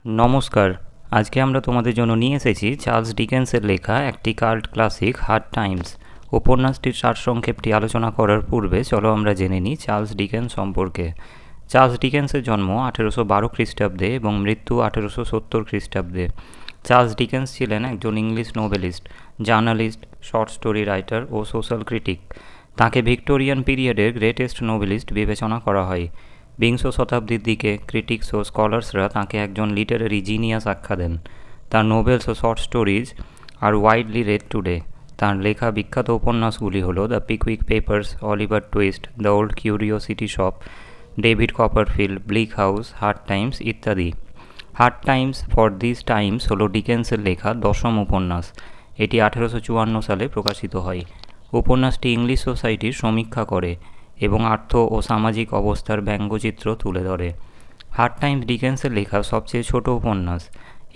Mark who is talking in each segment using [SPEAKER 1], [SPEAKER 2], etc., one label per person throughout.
[SPEAKER 1] নমস্কার। আজকে আমরা তোমাদের জন্য নিয়ে এসেছি চার্লস ডিকেন্সের লেখা একটি কাল্ট ক্লাসিক হার্ড টাইমস। উপন্যাসটির সারসংক্ষেপটি আলোচনা করার পূর্বে চলো আমরা জেনে নিই চার্লস ডিকেন্স সম্পর্কে। চার্লস ডিকেন্সের জন্ম 1812 খ্রিস্টাব্দে এবং মৃত্যু 1870 খ্রিস্টাব্দে। চার্লস ডিকেন্স ছিলেন একজন English novelist, journalist, short story writer ও সোশ্যাল ক্রিটিক। তাঁকে ভিক্টোরিয়ান পিরিয়ডের গ্রেটেস্ট নোবেলিস্ট বিবেচনা করা হয়। বিংশ শতাব্দীর দিকে ক্রিটিক্স ও স্কলার্সরা তাঁকে একজন লিটারারি জিনিয়াস আখ্যা দেন। তার নোবেলস ও short stories are widely read today. তাঁর লেখা বিখ্যাত উপন্যাসগুলি হল the Pickwick Papers, Oliver Twist, the Old Curiosity Shop, David Copperfield, Bleak House, Hard Times ইত্যাদি। Hard Times for these times হল ডিকেন্সের লেখা দশম উপন্যাস। এটি 1854 সালে প্রকাশিত হয়। উপন্যাসটি ইংলিশ সোসাইটির সমীক্ষা করে এবং আর্থ ও সামাজিক অবস্থার ব্যঙ্গচিত্র তুলে ধরে। হার্ড টাইমস ডিকেন্সের লেখা সবচেয়ে ছোট উপন্যাস।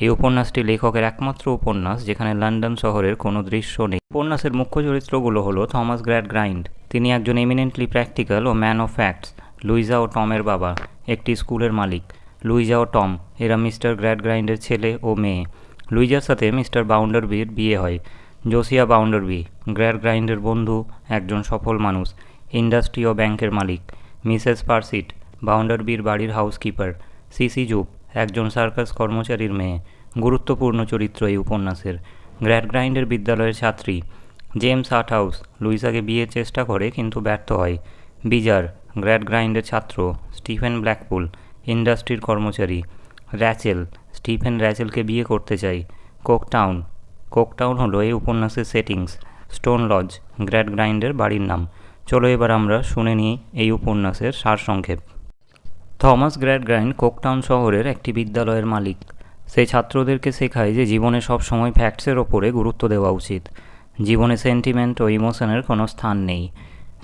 [SPEAKER 1] এই উপন্যাসটি লেখকের একমাত্র উপন্যাস যেখানে লন্ডন শহরের কোনো দৃশ্য নেই। উপন্যাসের মুখ্য চরিত্রগুলো হলো থমাস গ্র্যাডগ্রাইন্ড, তিনি একজন এমিনেন্টলি প্র্যাকটিক্যাল ও ম্যান অফ ফ্যাক্টস। লুইজা ও টমের বাবা, একটি স্কুলের মালিক। লুইজা ও টম এরা মিস্টার গ্র্যাডগ্রাইন্ডের ছেলে ও মেয়ে। লুইজার সাথে মিস্টার বাউন্ডারবির বিয়ে হয়। জোসিয়া বাউন্ডারবি গ্র্যাডগ্রাইন্ডের বন্ধু, একজন সফল মানুষ, ইন্ডাস্ট্রি ও ব্যাংকের মালিক। মিসেস পার্সিট বাউন্ডারবির বাড়ির হাউসকিপার। সিসি জুপ একজন সার্কাস কর্মচারীর মেয়ে, গুরুত্বপূর্ণ চরিত্র এই উপন্যাসের। গ্র্যাডগ্রাইন্ডের বিদ্যালয়ের ছাত্রী। জেমস হার্টহাউস লুইসাকে বিয়ের চেষ্টা করে কিন্তু ব্যর্থ হয়। বিজার গ্র্যাডগ্রাইন্ডের ছাত্র। স্টিফেন ব্ল্যাকপুল ইন্ডাস্ট্রির কর্মচারী। র্যাচেল স্টিফেন র্যাচেলকে বিয়ে করতে চাই। কোকটাউন কোকটাউন হলো এই উপন্যাসের সেটিংস। স্টোন লজ গ্র্যাডগ্রাইন্ডের বাড়ির নাম। চলো এবার আমরা শুনে নিই এই উপন্যাসের সারসংক্ষেপ। থমাস গ্র্যাডগ্রাইন্ড কোকটাউন শহরের একটি বিদ্যালয়ের মালিক। সে ছাত্রদেরকে শেখায় যে জীবনে সব সময় ফ্যাক্টসের ওপরে গুরুত্ব দেওয়া উচিত। জীবনে সেন্টিমেন্ট ও ইমোশনের কোনো স্থান নেই।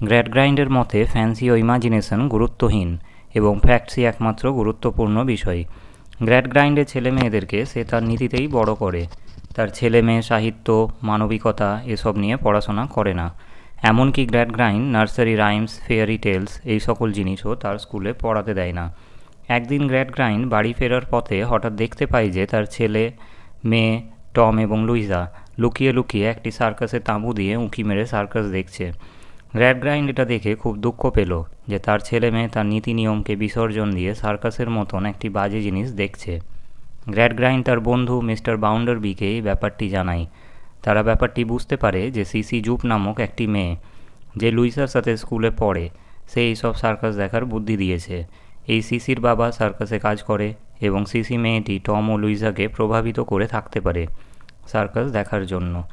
[SPEAKER 1] গ্র্যাডগ্রাইন্ডের মতে ফ্যান্সি ও ইমাজিনেশন গুরুত্বহীন এবং ফ্যাক্টসই একমাত্র গুরুত্বপূর্ণ বিষয়। গ্র্যাডগ্রাইন্ডের ছেলে মেয়েদেরকে সে তার নীতিতেই বড় করে। তার ছেলে মেয়ে সাহিত্য, মানবিকতা এসব নিয়ে পড়াশোনা করে না। এমনকি গ্র্যাডগ্রাইন্ড নার্সারি রাইমস, ফেয়ারি টেলস এই সকল জিনিসও তার স্কুলে পড়াতে দেয় না। একদিন গ্র্যাডগ্রাইন্ড বাড়ি ফেরার পথে হঠাৎ দেখতে পায় যে তার ছেলে মেয়ে টম এবং লুইজা লুকিয়ে লুকিয়ে একটি সার্কাসে তাঁবু দিয়ে উঁকি মেরে সার্কাস দেখছে। গ্র্যাডগ্রাইন্ড এটা দেখে খুব দুঃখ পেল যে তার ছেলে মেয়ে তার নীতি নিয়মকে বিসর্জন দিয়ে সার্কাসের মতন একটি বাজে জিনিস দেখছে। গ্র্যাডগ্রাইন্ড তার বন্ধু মিস্টার বাউন্ডারবিকে এই ব্যাপারটি জানায়। তারা ব্যাপারটি বুঝতে পারে যে সিসি জুপ নামক একটি মেয়ে, যে লুইসার সাথে স্কুলে পড়ে, সে এইসব সার্কাস দেখার বুদ্ধি দিয়েছে। এই সিসির বাবা সার্কাসে কাজ করে এবং সিসি মেয়েটি টম ও লুইসাকে প্রভাবিত করে থাকতে পারে সার্কাস দেখার জন্য।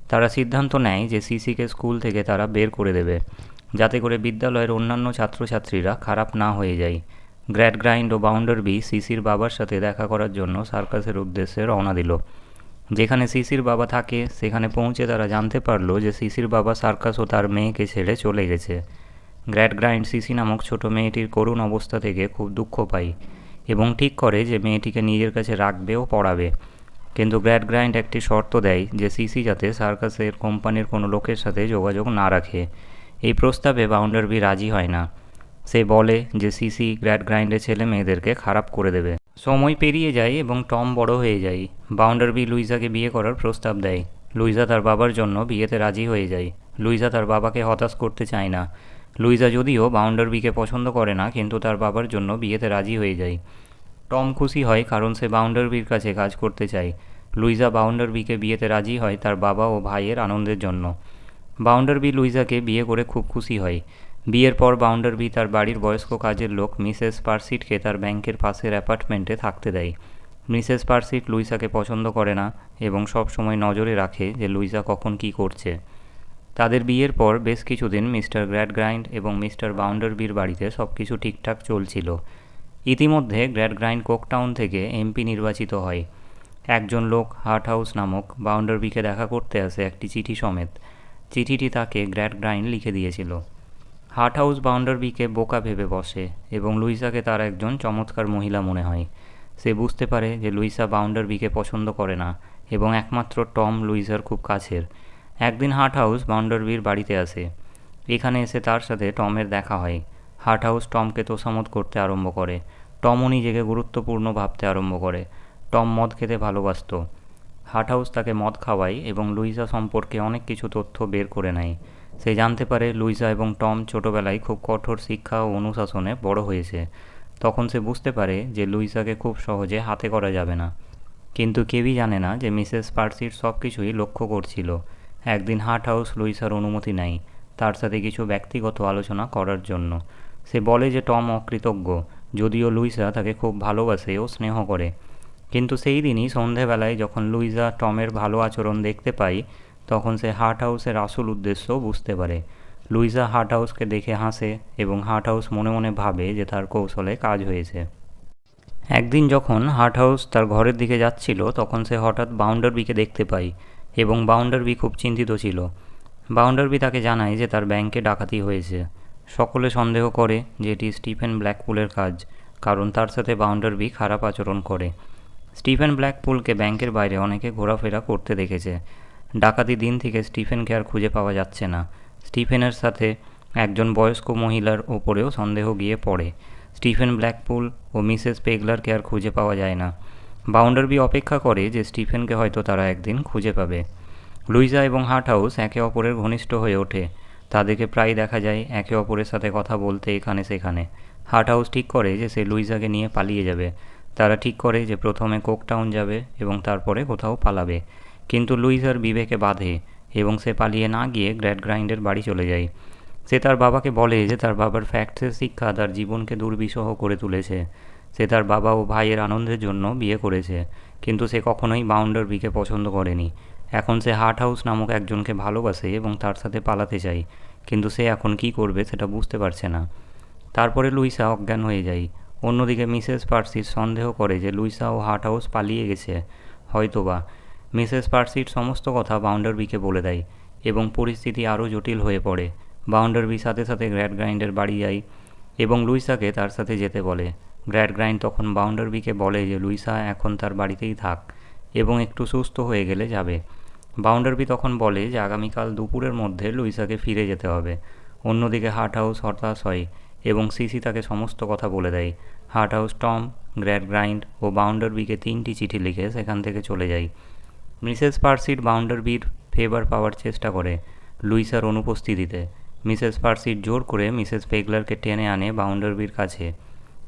[SPEAKER 1] তারা সিদ্ধান্ত নেয় যে সিসিকে স্কুল থেকে তারা বের করে দেবে, যাতে করে বিদ্যালয়ের অন্যান্য ছাত্রছাত্রীরা খারাপ না হয়ে যায়। গ্র্যাডগ্রাইন্ড ও বাউন্ডারবি সিসির বাবার সাথে দেখা করার জন্য সার্কাসের উদ্দেশ্যে রওনা দিল। যেখানে সিসির বাবা থাকে সেখানে পৌঁছে তারা জানতে পারল যে সিসির বাবা সার্কাস ও তার মেয়েকে ছেড়ে চলে গেছে। গ্র্যাডগ্রাইন্ড সিসি নামক ছোট মেয়েটির করুণ অবস্থা থেকে খুব দুঃখ পায় এবং ঠিক করে যে মেয়েটিকে নিজের কাছে রাখবে ও পড়াবে। কিন্তু গ্র্যাডগ্রাইন্ড একটি শর্ত দেয় যে সিসি যাতে সার্কাসের কোম্পানির কোনো লোকের সাথে যোগাযোগ না রাখে। এই প্রস্তাবে বাউন্ডারবি রাজি হয় না। সে বলে যে সিসি গ্র্যাডগ্রাইন্ডের ছেলে মেয়েদেরকে খারাপ করে দেবে। সময় পেরিয়ে যায় এবং টম বড় হয়ে যায়। বাউন্ডারবি লুইজাকে বিয়ে করার প্রস্তাব দেয়। লুইজা তার বাবার জন্য বিয়েতে রাজি হয়ে যায়। লুইজা তার বাবাকে হতাশ করতে চায় না। লুইজা যদিও বাউন্ডারবিকে পছন্দ করে না কিন্তু তার বাবার জন্য বিয়েতে রাজি হয়ে যায়। টম খুশি হয় কারণ সে বাউন্ডারবির কাছে কাজ করতে চায়। লুইজা বাউন্ডারবিকে বিয়েতে রাজি হয় তার বাবা ও ভাইয়ের আনন্দের জন্য। বাউন্ডারবি লুইজাকে বিয়ে করে খুব খুশি হয়। বিয়ের পর বাউন্ডারবি তার বাড়ির বয়স্ক কাজের লোক মিসেস পার্সিটকে তার ব্যাংকের পাশের অ্যাপার্টমেন্টে থাকতে দেয়। মিসেস পার্সিট লুইসাকে পছন্দ করে না এবং সব সময় নজরে রাখে যে লুইসা কখন কী করছে। তাদের বিয়ের পর বেশ কিছুদিন মিস্টার গ্র্যাডগ্রাইন্ড এবং মিস্টার বাউন্ডারবির বাড়িতে সব কিছু ঠিকঠাক চলছিল। ইতিমধ্যে গ্র্যাডগ্রাইন্ড কোকটাউন থেকে এমপি নির্বাচিত হয়। একজন লোক হার্টহাউস নামক বাউন্ডারবিকে দেখা করতে আসে একটি চিঠি সমেত। চিঠিটি তাকে গ্র্যাডগ্রাইন্ড লিখে দিয়েছিল। হার্টহাউস বাউন্ডারবিকে বোকা ভেবে বসে এবং লুইসাকে তার একজন চমৎকার মহিলা মনে হয়। সে বুঝতে পারে যে লুইসা বাউন্ডারবিকে পছন্দ করে না এবং একমাত্র টম লুইসার খুব কাছের। একদিন হার্টহাউস বাউন্ডারবির বাড়িতে আসে। এখানে এসে তার সাথে টমের দেখা হয়। হার্টহাউস টমকে তোষামোদ করতে আরম্ভ করে। টমও নিজেকে গুরুত্বপূর্ণ ভাবতে আরম্ভ করে। টম মদ খেতে ভালোবাসত। হার্ট হাউস তাকে মদ খাওয়ায় এবং লুইসা সম্পর্কে অনেক কিছু তথ্য বের করে নেয়। সে জানতে পারে লুইসা এবং টম ছোটোবেলায় খুব কঠোর শিক্ষা ও অনুশাসনে বড় হয়েছে। তখন সে বুঝতে পারে যে লুইসাকে খুব সহজে হাতে করা যাবে না। কিন্তু কেউই জানে না যে মিসেস পার্সির সব কিছুই লক্ষ্য করছিল। একদিন হার্ট হাউস লুইসার অনুমতি নেয় তার সাথে কিছু ব্যক্তিগত আলোচনা করার জন্য। সে বলে যে টম অকৃতজ্ঞ, যদিও লুইসা তাকে খুব ভালোবাসে ও স্নেহ করে। কিন্তু সেই দিনই সন্ধেবেলায় যখন লুইসা টমের ভালো আচরণ দেখতে পায়, তখন সে হার্ট হাউসের আসল উদ্দেশ্য বুঝতে পারে। লুইসা হার্ট হাউসকে দেখে হাসে এবং হার্ট হাউস মনে মনে ভাবে যে তার কৌশলে কাজ হয়েছে। একদিন যখন হার্ট হাউস তার ঘরের দিকে যাচ্ছিল, তখন সে হঠাৎ বাউন্ডারবিকে দেখতে পায় এবং বাউন্ডারবি খুব চিন্তিত ছিল। বাউন্ডারবি তাকে জানায় যে তার ব্যাংকে ডাকাতি হয়েছে। সকলে সন্দেহ করে যে এটি স্টিফেন ব্ল্যাকপুলের কাজ, কারণ তার সাথে বাউন্ডারবি খারাপ আচরণ করে। স্টিফেন ব্ল্যাকপুলকে ব্যাংকের বাইরে অনেকে ঘোরাফেরা করতে দেখেছে। ডাকাতি দিন থেকে স্টিফেনকে আর খুঁজে পাওয়া যাচ্ছে না। স্টিফেনের সাথে একজন বয়স্ক মহিলার ওপরেও সন্দেহ গিয়ে পড়ে। স্টিফেন ব্ল্যাকপুল ও মিসেস পেগলারকে আর খুঁজে পাওয়া যায় না। বাউন্ডারবি অপেক্ষা করে যে স্টিফেনকে হয়তো তারা একদিন খুঁজে পাবে। লুইসা এবং হার্ট হাউস একে অপরের ঘনিষ্ঠ হয়ে ওঠে। তাদেরকে প্রায় দেখা যায় একে অপরের সাথে কথা বলতে এখানে সেখানে। হার্ট হাউস ঠিক করে যে সে লুইসাকে নিয়ে পালিয়ে যাবে। তারা ঠিক করে যে প্রথমে কোকটাউন যাবে এবং তারপরে কোথাও পালাবে। কিন্তু লুইসার বিবেকে বাধে এবং সে পালিয়ে না গিয়ে গ্র্যাডগ্রাইন্ডের বাড়ি চলে যায়। সে তার বাবাকে বলে যে তার বাবার ফ্যাক্টসের শিক্ষা তার জীবনকে দুর্বিষহ করে তুলেছে। সে তার বাবা ও ভাইয়ের আনন্দের জন্য বিয়ে করেছে, কিন্তু সে কখনোই বাউন্ডারবিকে পছন্দ করেনি। এখন সে হার্ট হাউস নামক একজনকে ভালোবাসে এবং তার সাথে পালাতে চায়, কিন্তু সে এখন কী করবে সেটা বুঝতে পারছে না। তারপরে লুইসা অজ্ঞান হয়ে যায়। অন্যদিকে মিসেস পার্সি সন্দেহ করে যে লুইসা ও হার্ট হাউস পালিয়ে গেছে। হয়তোবা মিসেস পার্সির সমস্ত কথা বাউন্ডারবিকে বলে দেয় এবং পরিস্থিতি আরও জটিল হয়ে পড়ে। বাউন্ডারবি সাথে সাথে গ্র্যাডগ্রাইন্ডের বাড়ি যায় এবং লুইসাকে তার সাথে যেতে বলে। গ্র্যাডগ্রাইন্ড তখন বাউন্ডারবিকে বলে যে লুইসা এখন তার বাড়িতেই থাক এবং একটু সুস্থ হয়ে গেলে যাবে। বাউন্ডারবি তখন বলে যে আগামীকাল দুপুরের মধ্যে লুইসাকে ফিরে যেতে হবে। অন্যদিকে হার্ট হাউস হতাশ হয় এবং সিসি তাকে সমস্ত কথা বলে দেয়। হার্ট হাউস টম, গ্র্যাডগ্রাইন্ড ও বাউন্ডারবিকে 3টি চিঠি লিখে সেখান থেকে চলে যায়। মিসেস পার্সির বাউন্ডারবির ফেভার পাওয়ার চেষ্টা করে লুইসার অনুপস্থিতিতে। মিসেস পার্সির জোর করে মিসেস পেগলারকে টেনে আনে বাউন্ডারবির কাছে,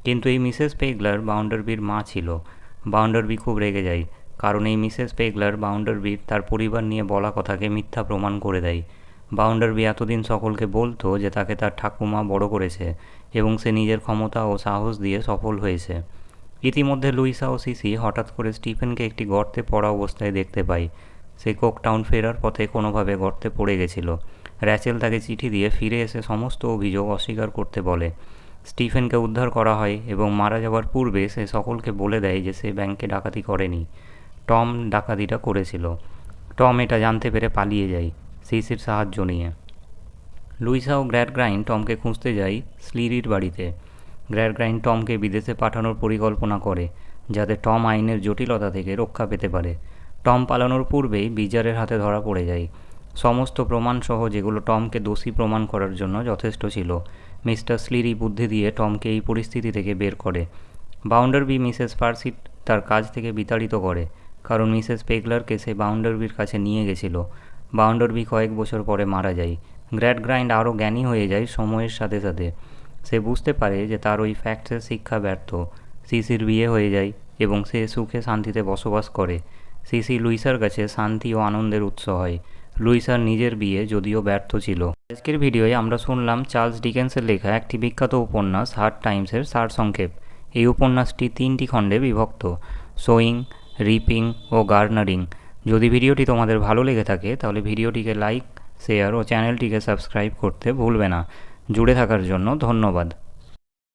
[SPEAKER 1] কিন্তু এই মিসেস পেগলার বাউন্ডারবির মা ছিল। বাউন্ডারবি খুব রেগে যায়, কারণ এই মিসেস পেগলার বাউন্ডারবির তার পরিবার নিয়ে বলা কথাকে মিথ্যা প্রমাণ করে দেয়। বাউন্ডারবি এতদিন সকলকে বলতো যে তাকে তার ঠাকুমা বড় করেছে এবং সে নিজের ক্ষমতা ও সাহস দিয়ে সফল হয়েছে। ইতিমধ্যে লুইসা ও সিসি হঠাৎ করে স্টিফেনকে একটি গর্তে পড়া অবস্থায় দেখতে পায়। সে কোকটাউন ফেরার পথে কোনোভাবে গর্তে পড়ে গেছিল। র্যাচেল তাকে চিঠি দিয়ে ফিরে এসে সমস্ত অভিযোগ অস্বীকার করতে বলে। স্টিফেনকে উদ্ধার করা হয় এবং মারা যাওয়ার পূর্বে সে সকলকে বলে দেয় যে সে ব্যাংকে ডাকাতি করেনি, টম ডাকাতিটা করেছিল। টম এটা জানতে পেরে পালিয়ে যায় সিসির সাহায্য নিয়ে। লুইসা ও গ্র্যাডগ্রাইন্ড টমকে খুঁজতে যায় স্লিরির বাড়িতে। গ্র্যাডগ্রাইন্ড টমকে বিদেশে পাঠানোর পরিকল্পনা করে যাতে টম আইনের জটিলতা থেকে রক্ষা পেতে পারে। টম পালানোর পূর্বেই বিচারের হাতে ধরা পড়ে যায়। সমস্ত প্রমাণসহ যেগুলো টমকে দোষী প্রমাণ করার জন্য যথেষ্ট ছিল। মিস্টার স্লিরি বুদ্ধি দিয়ে টমকে এই পরিস্থিতি থেকে বের করে। বাউন্ডারবি মিসেস পার্সি তার কাজ থেকে বিতাড়িত করে, কারণ মিসেস পেগলারকে সে বাউন্ডারবির কাছে নিয়ে গেছিল। বাউন্ডারবি কয়েক বছর পরে মারা যায়। গ্র্যাডগ্রাইন্ড আরও জ্ঞানী হয়ে যায় সময়ের সাথে সাথে। সে বুঝতে পারে যে তার ওই ফ্যাক্টসের শিক্ষা ব্যর্থ। সিসির বিয়ে হয়ে যায় এবং সে সুখে শান্তিতে বসবাস করে। সিসি লুইসার কাছে শান্তি ও আনন্দের উৎস হয়। লুইসার নিজের বিয়ে যদিও ব্যর্থ ছিল। আজকের ভিডিওয়ে আমরা শুনলাম চার্লস ডিকেন্সের লেখা একটি বিখ্যাত উপন্যাস হার্ড টাইমসের সারসংক্ষেপ। এই উপন্যাসটি 3টি খণ্ডে বিভক্ত: সোয়িং, রিপিং ও গার্নারিং। যদি ভিডিওটি তোমাদের ভালো লেগে থাকে তাহলে ভিডিওটিকে লাইক, শেয়ার ও চ্যানেলটিকে সাবস্ক্রাইব করতে ভুলবে না। জুড়ে থাকার জন্য ধন্যবাদ।